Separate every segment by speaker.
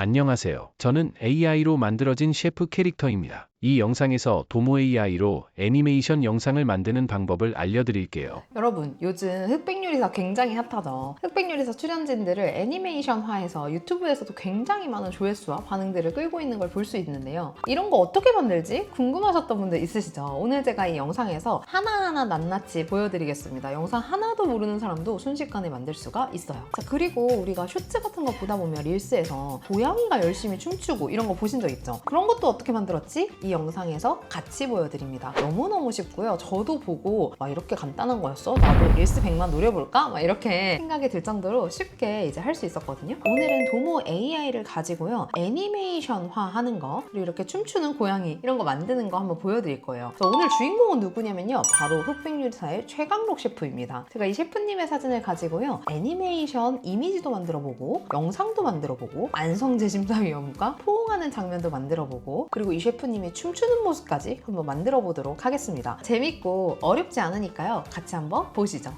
Speaker 1: 안녕하세요. 저는 AI로 만들어진 셰프 캐릭터입니다. 이 영상에서 도모 AI로 애니메이션 영상을 만드는 방법을 알려드릴게요.
Speaker 2: 여러분, 요즘 흑백요리사 굉장히 핫하죠. 흑백요리사 출연진들을 애니메이션화해서 유튜브에서도 굉장히 많은 조회수와 반응들을 끌고 있는 걸 볼 수 있는데요. 이런 거 어떻게 만들지? 궁금하셨던 분들 있으시죠? 오늘 제가 이 영상에서 하나하나 낱낱이 보여드리겠습니다. 영상 하나도 모르는 사람도 순식간에 만들 수가 있어요. 자, 그리고 우리가 쇼츠 같은 거 보다 보면 릴스에서 고양이가 열심히 춤추고 이런 거 보신 적 있죠? 그런 것도 어떻게 만들었지? 이 영상에서 같이 보여드립니다. 너무너무 쉽고요. 저도 보고 이렇게 간단한 거였어? 나도 릴스 100만 노려볼까? 이렇게 생각이 들 정도로 쉽게 이제 할 수 있었거든요. 오늘은 도모 AI를 가지고요. 애니메이션화 하는 거, 그리고 이렇게 춤추는 고양이 이런 거 만드는 거 한번 보여드릴 거예요. 그래서 오늘 주인공은 누구냐면요. 바로 흑백요리사의 최강록 셰프입니다. 제가 이 셰프님의 사진을 가지고요. 애니메이션 이미지도 만들어보고 영상도 만들어보고 안성재심사위원과 포옹하는 장면도 만들어보고 그리고 이 셰프님이 춤추는 모습까지 한번 만들어 보도록 하겠습니다. 재밌고 어렵지 않으니까요. 같이 한번 보시죠.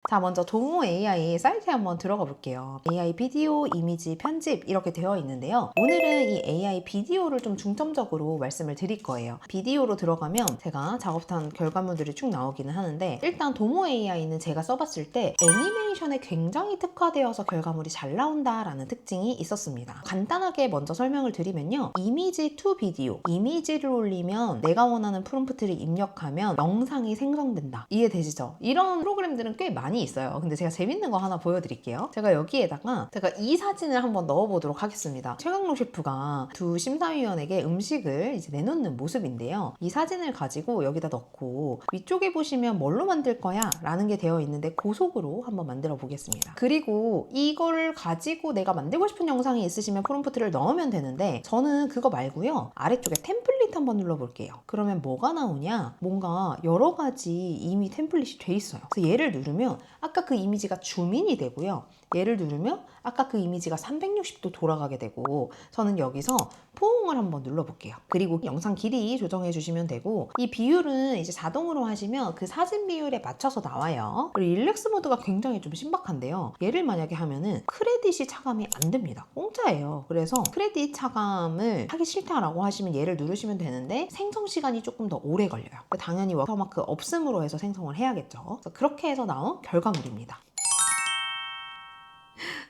Speaker 2: 자, 먼저 도모 AI 사이트에 한번 들어가 볼게요. AI 비디오, 이미지, 편집 이렇게 되어 있는데요. 오늘은 이 AI 비디오를 좀 중점적으로 말씀을 드릴 거예요. 비디오로 들어가면 제가 작업한 결과물들이 쭉 나오기는 하는데 일단 도모 AI는 제가 써봤을 때 애니메이션에 굉장히 특화되어서 결과물이 잘 나온다라는 특징이 있었습니다. 간단하게 먼저 설명을 드리면요. 이미지 투 비디오, 이미지를 올리면 내가 원하는 프롬프트를 입력하면 영상이 생성된다. 이해되시죠? 이런 프로그램들은 꽤 많이 있어요. 근데 제가 재밌는 거 하나 보여드릴게요. 제가 여기에다가 제가 이 사진을 한번 넣어보도록 하겠습니다. 최강록 셰프가 두 심사위원에게 음식을 이제 내놓는 모습인데요. 이 사진을 가지고 여기다 넣고 위쪽에 보시면 뭘로 만들 거야? 라는 게 되어 있는데 고속으로 한번 만들어 보겠습니다. 그리고 이걸 가지고 내가 만들고 싶은 영상이 있으시면 프롬프트를 넣으면 되는데 저는 그거 말고요. 아래쪽에 템플릿 한번 눌러볼게요. 그러면 뭐가 나오냐? 뭔가 여러 가지 이미 템플릿이 돼 있어요. 그래서 얘를 누르면 아까 그 이미지가 줌인이 되고요. 얘를 누르면 아까 그 이미지가 360도 돌아가게 되고 저는 여기서 포옹을 한번 눌러볼게요. 그리고 영상 길이 조정해 주시면 되고 이 비율은 이제 자동으로 하시면 그 사진 비율에 맞춰서 나와요. 그리고 릴렉스 모드가 굉장히 좀 신박한데요. 얘를 만약에 하면은 크레딧이 차감이 안 됩니다. 공짜예요. 그래서 크레딧 차감을 하기 싫다라고 하시면 얘를 누르시면 되는데 생성 시간이 조금 더 오래 걸려요. 당연히 워터마크 없음으로 해서 생성을 해야겠죠. 그래서 그렇게 해서 나온 결과물입니다.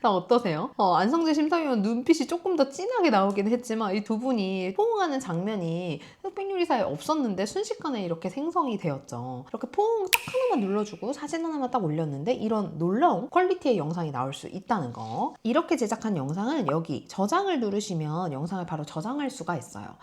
Speaker 2: 나 어떠세요? 안성재 심사위원 눈빛이 조금 더 진하게 나오긴 했지만 이 두 분이 포옹하는 장면이 흑백요리사에 없었는데 순식간에 이렇게 생성이 되었죠. 이렇게 포옹 딱 하나만 눌러주고 사진 하나만 딱 올렸는데 이런 놀라운 퀄리티의 영상이 나올 수 있다는 거. 이렇게 제작한 영상은 여기 저장을 누르시면 영상을 바로 저장할 수가 있어요.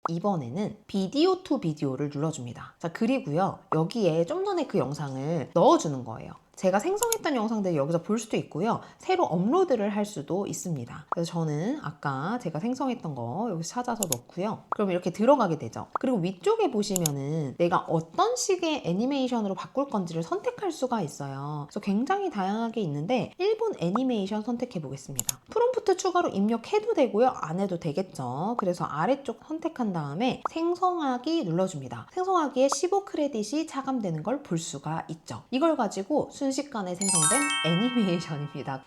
Speaker 2: 이번에는 비디오 투 비디오를 눌러줍니다. 자, 그리고요. 여기에 좀 전에 그 영상을 넣어주는 거예요. 제가 생성했던 영상들 여기서 볼 수도 있고요. 새로 업로드를 할 수도 있습니다. 그래서 저는 아까 제가 생성했던 거 여기서 찾아서 넣고요. 그럼 이렇게 들어가게 되죠. 그리고 위쪽에 보시면은 내가 어떤 식의 애니메이션으로 바꿀 건지를 선택할 수가 있어요. 그래서 굉장히 다양하게 있는데 일본 애니메이션 선택해 보겠습니다. 프롬프트 추가로 입력해도 되고요. 안 해도 되겠죠. 그래서 아래쪽 선택한 다음에 생성하기 눌러줍니다. 생성하기에 15 크레딧이 차감되는 걸 볼 수가 있죠. 이걸 가지고 순식간에 생성된 애니메이션입니다.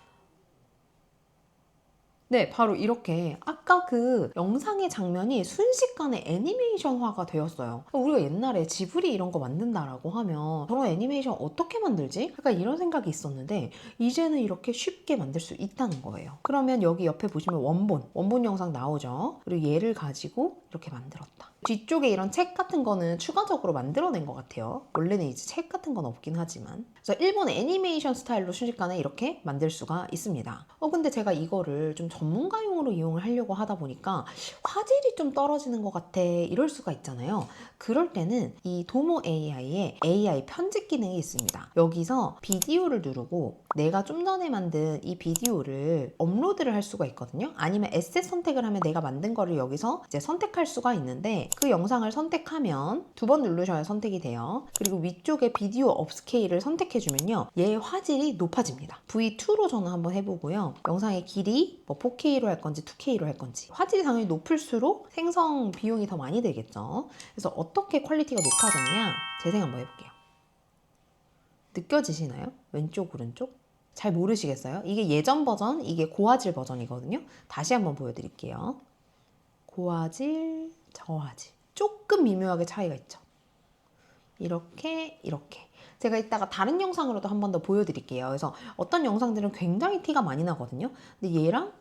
Speaker 2: 네, 바로 이렇게 아까 그 영상의 장면이 순식간에 애니메이션화가 되었어요. 우리가 옛날에 지브리 이런 거 만든다라고 하면 저런 애니메이션 어떻게 만들지? 약간 이런 생각이 있었는데 이제는 이렇게 쉽게 만들 수 있다는 거예요. 그러면 여기 옆에 보시면 원본 영상 나오죠? 그리고 얘를 가지고 이렇게 만들었다. 뒤쪽에 이런 책 같은 거는 추가적으로 만들어낸 것 같아요. 원래는 이제 책 같은 건 없긴 하지만. 그래서 일본 애니메이션 스타일로 순식간에 이렇게 만들 수가 있습니다. 근데 제가 이거를 좀 전문가용으로 이용을 하려고 하다 보니까 화질이 좀 떨어지는 것 같아 이럴 수가 있잖아요. 그럴 때는 이 도모 AI에 AI 편집 기능이 있습니다. 여기서 비디오를 누르고 내가 좀 전에 만든 이 비디오를 업로드를 할 수가 있거든요. 아니면 에셋 선택을 하면 내가 만든 거를 여기서 이제 선택할 수가 있는데 그 영상을 선택하면 두 번 누르셔야 선택이 돼요. 그리고 위쪽에 비디오 업스케일을 선택해주면요. 얘의 화질이 높아집니다. V2로 저는 한번 해보고요. 영상의 길이 4K로 할 건지 2K로 할 건지 화질이 당연히 높을수록 생성 비용이 더 많이 들겠죠. 그래서 어떻게 퀄리티가 높아졌냐 재생 한번 해볼게요. 느껴지시나요? 왼쪽 오른쪽? 잘 모르시겠어요? 이게 예전 버전, 이게 고화질 버전이거든요. 다시 한번 보여드릴게요. 고화질, 저화질. 조금 미묘하게 차이가 있죠. 이렇게 이렇게. 제가 이따가 다른 영상으로도 한 번 더 보여드릴게요. 그래서 어떤 영상들은 굉장히 티가 많이 나거든요. 근데 얘랑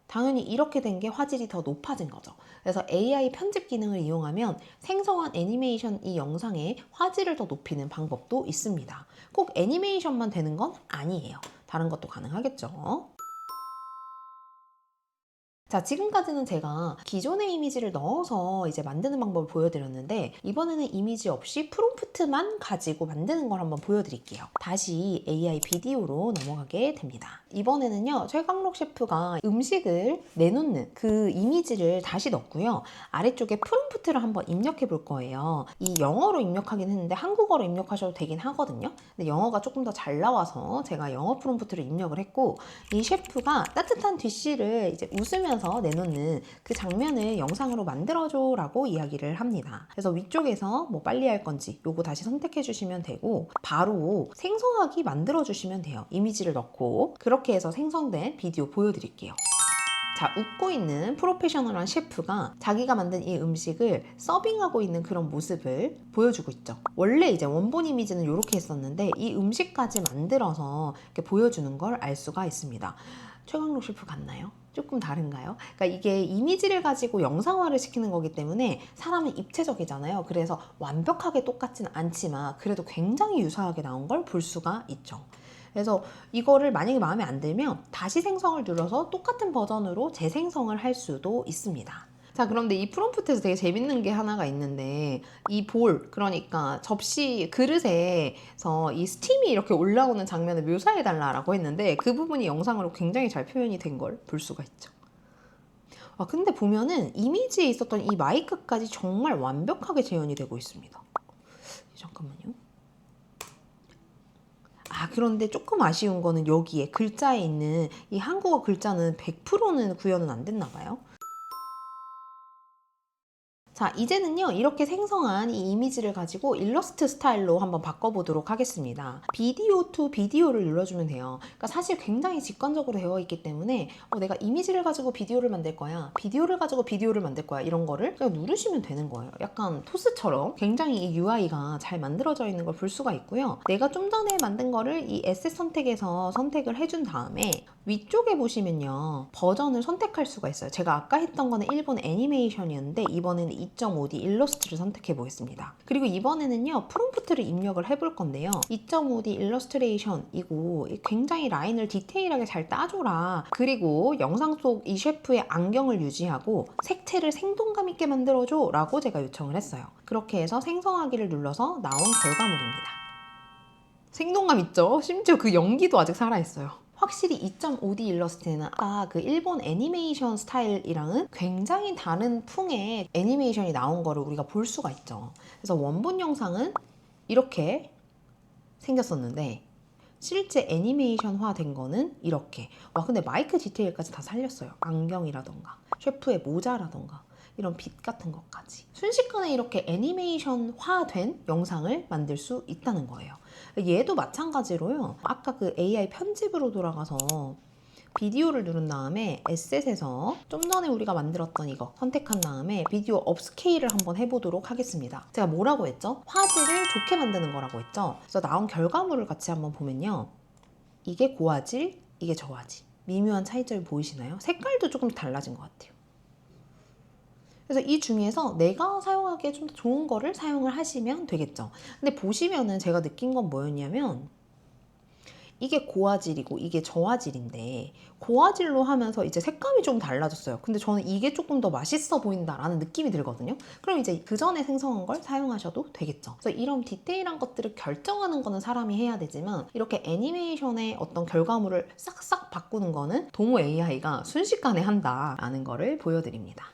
Speaker 2: 당연히 이렇게 된 게 화질이 더 높아진 거죠. 그래서 AI 편집 기능을 이용하면 생성한 애니메이션 이 영상의 화질을 더 높이는 방법도 있습니다. 꼭 애니메이션만 되는 건 아니에요. 다른 것도 가능하겠죠. 자, 지금까지는 제가 기존의 이미지를 넣어서 이제 만드는 방법을 보여드렸는데 이번에는 이미지 없이 프롬프트만 가지고 만드는 걸 한번 보여드릴게요. 다시 AI 비디오로 넘어가게 됩니다. 이번에는요, 최강록 셰프가 음식을 내놓는 그 이미지를 다시 넣고요. 아래쪽에 프롬프트를 한번 입력해 볼 거예요. 이 영어로 입력하긴 했는데 한국어로 입력하셔도 되긴 하거든요. 근데 영어가 조금 더 잘 나와서 제가 영어 프롬프트를 입력을 했고, 이 셰프가 따뜻한 뒤씨를 이제 웃으면서 내놓는 그 장면을 영상으로 만들어줘 라고 이야기를 합니다. 그래서 위쪽에서 뭐 빨리 할 건지 요거 다시 선택해 주시면 되고 바로 생성하기 만들어 주시면 돼요. 이미지를 넣고 그렇게 해서 생성된 비디오 보여드릴게요. 자, 웃고 있는 프로페셔널한 셰프가 자기가 만든 이 음식을 서빙하고 있는 그런 모습을 보여주고 있죠. 원래 이제 원본 이미지는 이렇게 했었는데 이 음식까지 만들어서 이렇게 보여주는 걸 알 수가 있습니다. 최강록 셰프 같나요? 조금 다른가요? 그러니까 이게 이미지를 가지고 영상화를 시키는 거기 때문에 사람은 입체적이잖아요. 그래서 완벽하게 똑같진 않지만 그래도 굉장히 유사하게 나온 걸 볼 수가 있죠. 그래서 이거를 만약에 마음에 안 들면 다시 생성을 눌러서 똑같은 버전으로 재생성을 할 수도 있습니다. 자, 그런데 이 프롬프트에서 되게 재밌는 게 하나가 있는데 이 볼, 그러니까 접시 그릇에서 이 스팀이 이렇게 올라오는 장면을 묘사해 달라고 했는데 그 부분이 영상으로 굉장히 잘 표현이 된 걸 볼 수가 있죠. 아, 근데 보면은 이미지에 있었던 이 마이크까지 정말 완벽하게 재현이 되고 있습니다. 잠깐만요. 아, 그런데 조금 아쉬운 거는 여기에 글자에 있는 이 한국어 글자는 100%는 구현은 안 됐나 봐요. 자, 이제는요, 이렇게 생성한 이 이미지를 가지고 일러스트 스타일로 한번 바꿔보도록 하겠습니다. 비디오 투 비디오를 눌러주면 돼요. 그러니까 사실 굉장히 직관적으로 되어 있기 때문에 내가 이미지를 가지고 비디오를 만들 거야, 비디오를 가지고 비디오를 만들 거야, 이런 거를 그냥 누르시면 되는 거예요. 약간 토스처럼 굉장히 이 UI가 잘 만들어져 있는 걸 볼 수가 있고요. 내가 좀 전에 만든 거를 이 에셋 선택에서 선택을 해준 다음에 위쪽에 보시면요, 버전을 선택할 수가 있어요. 제가 아까 했던 거는 일본 애니메이션이었는데 이번에는 2.5D 일러스트를 선택해 보겠습니다. 그리고 이번에는요, 프롬프트를 입력을 해볼 건데요. 2.5D 일러스트레이션이고 굉장히 라인을 디테일하게 잘 따줘라. 그리고 영상 속 이 셰프의 안경을 유지하고 색채를 생동감 있게 만들어줘 라고 제가 요청을 했어요. 그렇게 해서 생성하기를 눌러서 나온 결과물입니다. 생동감 있죠? 심지어 그 연기도 아직 살아있어요. 확실히 2.5D 일러스트는 아까 그 일본 애니메이션 스타일이랑은 굉장히 다른 풍의 애니메이션이 나온 거를 우리가 볼 수가 있죠. 그래서 원본 영상은 이렇게 생겼었는데 실제 애니메이션화 된 거는 이렇게. 와, 근데 마이크 디테일까지 다 살렸어요. 안경이라던가 셰프의 모자라던가 이런 빛 같은 것까지 순식간에 이렇게 애니메이션화된 영상을 만들 수 있다는 거예요. 얘도 마찬가지로요. 아까 그 AI 편집으로 돌아가서 비디오를 누른 다음에 에셋에서 좀 전에 우리가 만들었던 이거 선택한 다음에 비디오 업스케일을 한번 해보도록 하겠습니다. 제가 뭐라고 했죠? 화질을 좋게 만드는 거라고 했죠? 그래서 나온 결과물을 같이 한번 보면요. 이게 고화질, 이게 저화질. 미묘한 차이점이 보이시나요? 색깔도 조금 달라진 것 같아요. 그래서 이 중에서 내가 사용하기에 좀 더 좋은 거를 사용을 하시면 되겠죠. 근데 보시면은 제가 느낀 건 뭐였냐면 이게 고화질이고 이게 저화질인데 고화질로 하면서 이제 색감이 좀 달라졌어요. 근데 저는 이게 조금 더 맛있어 보인다라는 느낌이 들거든요. 그럼 이제 그 전에 생성한 걸 사용하셔도 되겠죠. 그래서 이런 디테일한 것들을 결정하는 거는 사람이 해야 되지만 이렇게 애니메이션의 어떤 결과물을 싹싹 바꾸는 거는 도모 AI가 순식간에 한다라는 거를 보여드립니다.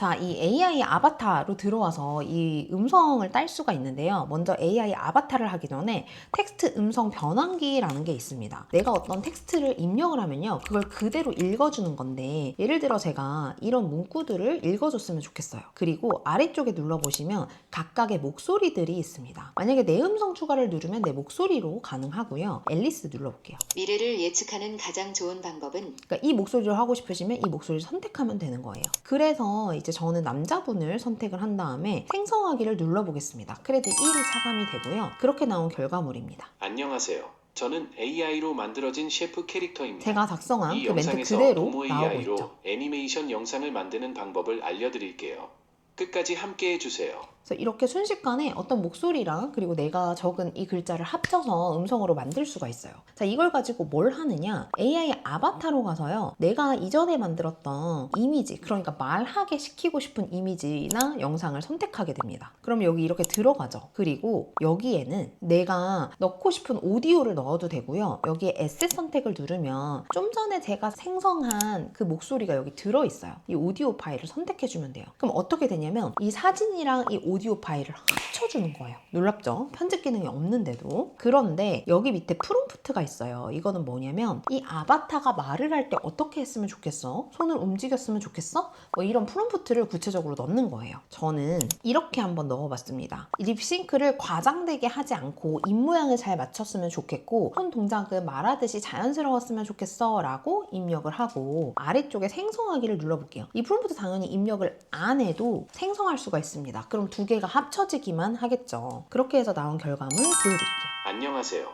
Speaker 2: 자, 이 AI 아바타로 들어와서 이 음성을 딸 수가 있는데요. 먼저 AI 아바타를 하기 전에 텍스트 음성 변환기라는 게 있습니다. 내가 어떤 텍스트를 입력을 하면요. 그걸 그대로 읽어주는 건데 예를 들어 제가 이런 문구들을 읽어줬으면 좋겠어요. 그리고 아래쪽에 눌러보시면 각각의 목소리들이 있습니다. 만약에 내 음성 추가를 누르면 내 목소리로 가능하고요. 앨리스 눌러볼게요.
Speaker 3: 미래를 예측하는 가장 좋은 방법은
Speaker 2: 그러니까 이 목소리를 하고 싶으시면 이 목소리를 선택하면 되는 거예요. 그래서 이제 저는 남자분을 선택을 한 다음에 생성하기를 눌러보겠습니다. 크레딧 1이 차감이 되고요. 그렇게 나온 결과물입니다.
Speaker 1: 안녕하세요. 저는 AI로 만들어진 셰프 캐릭터입니다.
Speaker 2: 제가 작성한
Speaker 1: 이
Speaker 2: 그 멘트
Speaker 1: 영상에서
Speaker 2: 그대로
Speaker 1: 도모
Speaker 2: 나오고
Speaker 1: AI로
Speaker 2: 있죠.
Speaker 1: 애니메이션 영상을 만드는 방법을 알려드릴게요. 끝까지 함께 해주세요.
Speaker 2: 그래서 이렇게 순식간에 어떤 목소리랑 그리고 내가 적은 이 글자를 합쳐서 음성으로 만들 수가 있어요. 자, 이걸 가지고 뭘 하느냐? AI 아바타로 가서요. 내가 이전에 만들었던 이미지, 그러니까 말하게 시키고 싶은 이미지나 영상을 선택하게 됩니다. 그럼 여기 이렇게 들어가죠. 그리고 여기에는 내가 넣고 싶은 오디오를 넣어도 되고요. 여기에 에셋 선택을 누르면 좀 전에 제가 생성한 그 목소리가 여기 들어있어요. 이 오디오 파일을 선택해주면 돼요. 그럼 어떻게 되냐면 이 사진이랑 이 오디오 파일을 합쳐주는 거예요. 놀랍죠? 편집 기능이 없는데도. 그런데 여기 밑에 프롬프트가 있어요. 이거는 뭐냐면 이 아바타가 말을 할 때 어떻게 했으면 좋겠어? 손을 움직였으면 좋겠어? 뭐 이런 프롬프트를 구체적으로 넣는 거예요. 저는 이렇게 한번 넣어봤습니다. 립싱크를 과장되게 하지 않고 입모양을 잘 맞췄으면 좋겠고 손 동작은 말하듯이 자연스러웠으면 좋겠어 라고 입력을 하고 아래쪽에 생성하기를 눌러볼게요. 이 프롬프트 당연히 입력을 안 해도 생성할 수가 있습니다. 그럼 두 개가 합쳐지기만 하겠죠. 그렇게 해서 나온 결과물 보여드릴게요.
Speaker 1: 안녕하세요.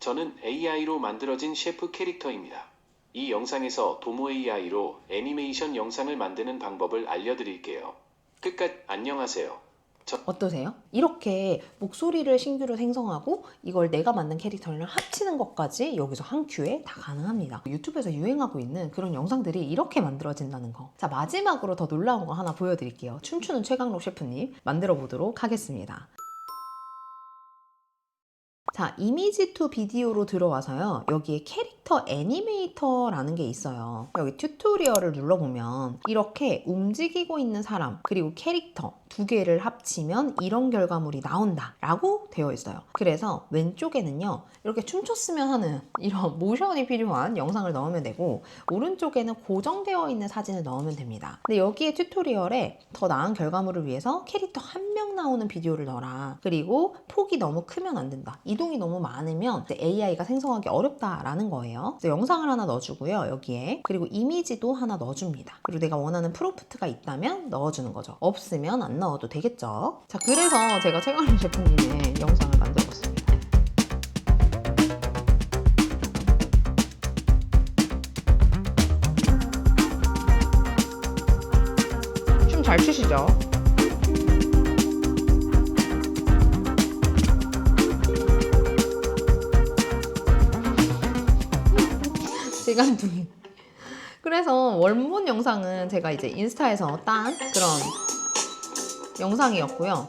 Speaker 1: 저는 AI로 만들어진 셰프 캐릭터입니다. 이 영상에서 도모 AI로 애니메이션 영상을 만드는 방법을 알려드릴게요. 안녕하세요.
Speaker 2: 어떠세요? 이렇게 목소리를 신규로 생성하고 이걸 내가 만든 캐릭터랑 합치는 것까지 여기서 한 큐에 다 가능합니다. 유튜브에서 유행하고 있는 그런 영상들이 이렇게 만들어진다는 거. 자, 마지막으로 더 놀라운 거 하나 보여드릴게요. 춤추는 최강록 셰프님 만들어 보도록 하겠습니다. 자, 이미지 투 비디오로 들어와서요. 여기에 캐릭터 애니메이터라는 게 있어요. 여기 튜토리얼을 눌러보면 이렇게 움직이고 있는 사람 그리고 캐릭터 두 개를 합치면 이런 결과물이 나온다 라고 되어 있어요. 그래서 왼쪽에는요. 이렇게 춤췄으면 하는 이런 모션이 필요한 영상을 넣으면 되고 오른쪽에는 고정되어 있는 사진을 넣으면 됩니다. 근데 여기에 튜토리얼에 더 나은 결과물을 위해서 캐릭터 한 명 나오는 비디오를 넣어라. 그리고 폭이 너무 크면 안 된다. 이동이 너무 많으면 AI가 생성하기 어렵다라는 거예요. 그래서 영상을 하나 넣어주고요. 여기에. 그리고 이미지도 하나 넣어줍니다. 그리고 내가 원하는 프롬프트가 있다면 넣어주는 거죠. 없으면 안 넣어도 되겠죠. 자, 그래서 제가 최강록 셰프님의 영상을 만들었습니다. 춤 잘 추시죠? 시간둥이. 그래서 원본 영상은 제가 이제 인스타에서 딴 그런 영상이었고요.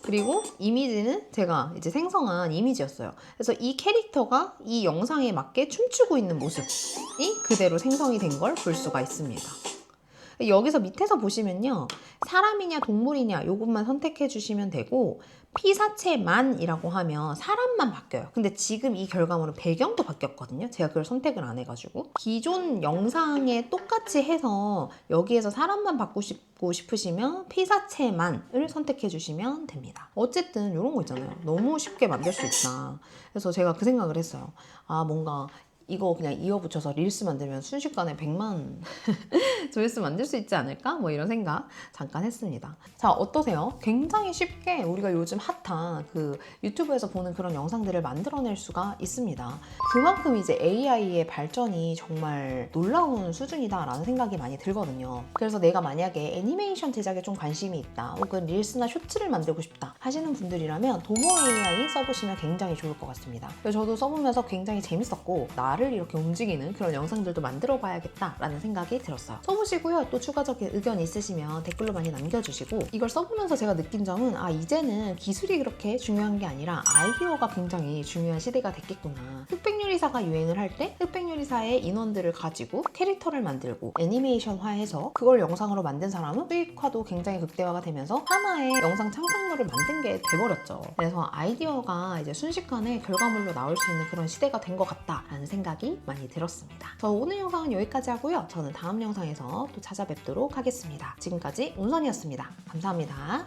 Speaker 2: 그리고 이미지는 제가 이제 생성한 이미지였어요. 그래서 이 캐릭터가 이 영상에 맞게 춤추고 있는 모습이 그대로 생성이 된 걸 볼 수가 있습니다. 여기서 밑에서 보시면요. 사람이냐 동물이냐 요것만 선택해 주시면 되고 피사체만이라고 하면 사람만 바뀌어요. 근데 지금 이 결과물은 배경도 바뀌었거든요. 제가 그걸 선택을 안 해가지고 기존 영상에 똑같이 해서 여기에서 사람만 바꾸고 싶으시면 피사체만을 선택해 주시면 됩니다. 어쨌든 이런 거 있잖아요. 너무 쉽게 만들 수 있다. 그래서 제가 그 생각을 했어요. 아, 뭔가 이거 그냥 이어붙여서 릴스 만들면 순식간에 100만 조회수 만들 수 있지 않을까? 뭐 이런 생각 잠깐 했습니다. 자, 어떠세요? 굉장히 쉽게 우리가 요즘 핫한 그 유튜브에서 보는 그런 영상들을 만들어낼 수가 있습니다. 그만큼 이제 AI의 발전이 정말 놀라운 수준이다라는 생각이 많이 들거든요. 그래서 내가 만약에 애니메이션 제작에 좀 관심이 있다 혹은 릴스나 쇼츠를 만들고 싶다 하시는 분들이라면 도모 AI 써보시면 굉장히 좋을 것 같습니다. 저도 써보면서 굉장히 재밌었고 나 말을 이렇게 움직이는 그런 영상들도 만들어 봐야겠다라는 생각이 들었어요. 써보시고요. 또 추가적인 의견 있으시면 댓글로 많이 남겨주시고, 이걸 써보면서 제가 느낀 점은 이제는 기술이 그렇게 중요한 게 아니라 아이디어가 굉장히 중요한 시대가 됐겠구나. 흑백요리사가 유행을 할 때 흑백요리사의 인원들을 가지고 캐릭터를 만들고 애니메이션화해서 그걸 영상으로 만든 사람은 수익화도 굉장히 극대화가 되면서 하나의 영상 창작물을 만든 게 돼버렸죠. 그래서 아이디어가 이제 순식간에 결과물로 나올 수 있는 그런 시대가 된 것 같다라는 생각이 많이 들었습니다. 저 오늘 영상은 여기까지 하고요. 저는 다음 영상에서 또 찾아뵙도록 하겠습니다. 지금까지 운선이었습니다. 감사합니다.